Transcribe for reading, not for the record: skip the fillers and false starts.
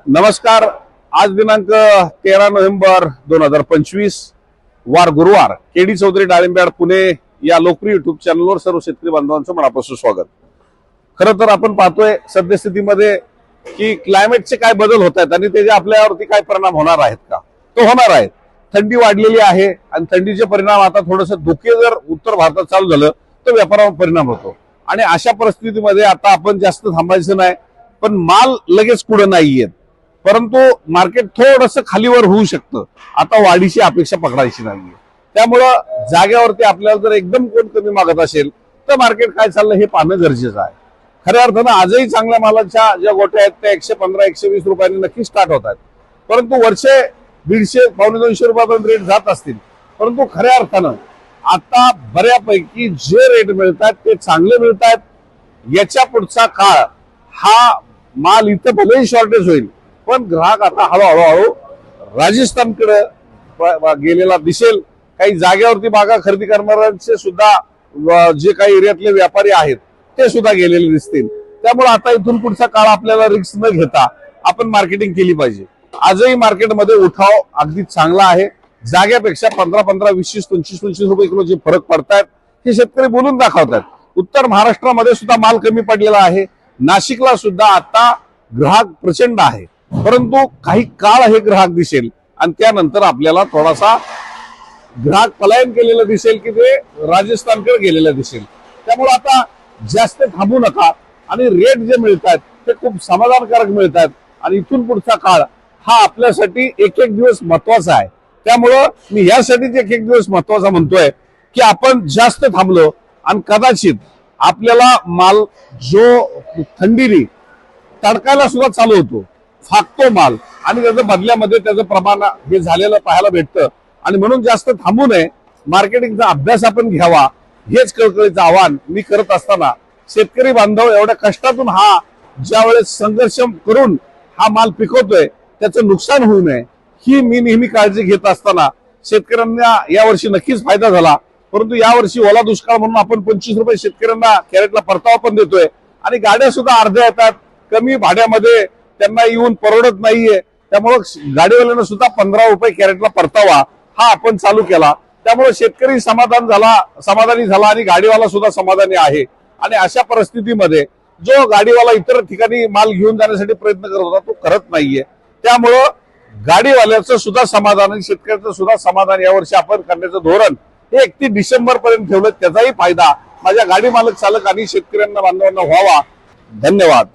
नमस्कार। आज दिनांक 13 नोव्हेंबर 2025 वार गुरुवार। केडी चौधरी डाळिंबयार्ड पुणे या लोकप्रिय युट्यूब चॅनलवर सर्व शेतकरी बांधवांचं मनापासून स्वागत। खरं तर आपण पाहतोय सद्यस्थितीमध्ये की क्लायमेटचे काय बदल होत आहेत आणि त्याचे आपल्यावरती काय परिणाम होणार आहेत का? तो होणार आहे। थंडी वाढलेली आहे आणि थंडीचे परिणाम आता थोडंसं धुके जर उत्तर भारतात चालू झालं तर व्यापारावर परिणाम होतो आणि अशा परिस्थितीमध्ये आता आपण जास्त थांबायचं नाही, पण माल लगेच पुढे नाही येत, परंतु मार्केट थोडंसं खालीवर होऊ शकतं। आता वाढीची अपेक्षा पकडायची नाहीये, त्यामुळं जागेवरती आपल्याला जर एकदम कोण कमी मागत असेल तर मार्केट काय चाललं हे पाहणं गरजेचं आहे। खऱ्या अर्थानं आजही चांगल्या मालाच्या ज्या गोट्या आहेत त्या 115-120 रुपयांनी नक्की स्टार्ट होत आहेत, परंतु वर्षे 150-200 रुपयापर्यंत रेट जात असतील, परंतु खऱ्या अर्थानं आता बऱ्यापैकी जे रेट मिळतात ते चांगले मिळतात। याच्या पुढचा काळ हा माल इथं भलेही शॉर्टेज होईल, पण ग्राहक आता हळूहळू राजस्थानकडे गेलेला दिसेल। काही जागेवरती बागा खरेदी करणाऱ्यांचे सुद्धा जे काही एरियातले व्यापारी आहेत ते सुद्धा गेलेले दिसतील। त्यामुळे आता इथून पुढचा काळ आपल्याला रिस्क न घेता आपण मार्केटिंग केली पाहिजे। आजही मार्केटमध्ये उठाव अगदी चांगला आहे। जाग्यापेक्षा 15-15, 20-25 रुपये किलो जे फरक पडतायत हे शेतकरी बोलून दाखवतात। उत्तर महाराष्ट्रामध्ये सुद्धा माल कमी पडलेला आहे। नाशिकला सुद्धा आता ग्राहक प्रचंड आहे, परंतु काही काळ हे ग्राहक दिसेल आणि त्यानंतर आपल्याला थोडासा ग्राहक पलायन केलेलं दिसेल की ते राजस्थानकडे गेलेलं दिसेल। त्यामुळे आता जास्त थांबू नका आणि रेट जे मिळतात ते खूप समाधानकारक मिळतात आणि इथून पुढचा काळ हा आपल्यासाठी एक दिवस महत्वाचा आहे। त्यामुळं मी यासाठीच एक दिवस महत्वाचा म्हणतोय की आपण जास्त थांबलो आणि कदाचित आपल्याला माल जो थंडीने तडकायला सुद्धा चालू होतो, फाकतो माल आणि त्याच्या बदल्यामध्ये त्याचं प्रमाण हे झालेलं पाहायला भेटतं आणि म्हणून जास्त थांबू नये, मार्केटिंगचा अभ्यास आपण घ्यावा हेच कळकळीचं आवाहन मी करत असताना शेतकरी बांधव एवढ्या कष्टातून हा ज्या वेळेस संघर्ष करून हा माल पिकवतोय त्याचं नुकसान होऊ नये ही मी नेहमी काळजी घेत असताना शेतकऱ्यांना यावर्षी नक्कीच फायदा झाला, परंतु यावर्षी ओला दुष्काळ म्हणून आपण 25 रुपये शेतकऱ्यांना कॅरेटला परतावा पण देतोय आणि गाड्या सुद्धा अर्ध्या येतात, कमी भाड्यामध्ये त्यांना येऊन परवडत नाहीये। त्यामुळे गाडीवाल्यांना सुद्धा 15 रुपये कॅरेटला परतावा हा आपण चालू केला, त्यामुळे शेतकरी समाधानी झाला आणि गाडीवाला सुद्धा समाधानी आहे। आणि अशा परिस्थितीमध्ये जो गाडीवाला इतर ठिकाणी माल घेऊन जाण्यासाठी प्रयत्न करत होता तो करत नाहीये, त्यामुळं गाडीवाल्याचं सुद्धा समाधान आणि शेतकऱ्याचं सुद्धा समाधान यावर्षी आपण करण्याचं धोरण हे 31 डिसेंबर पर्यंत ठेवलं, त्याचाही फायदा माझ्या गाडी मालक चालक आणि शेतकऱ्यांना बांधवांना व्हावा। धन्यवाद।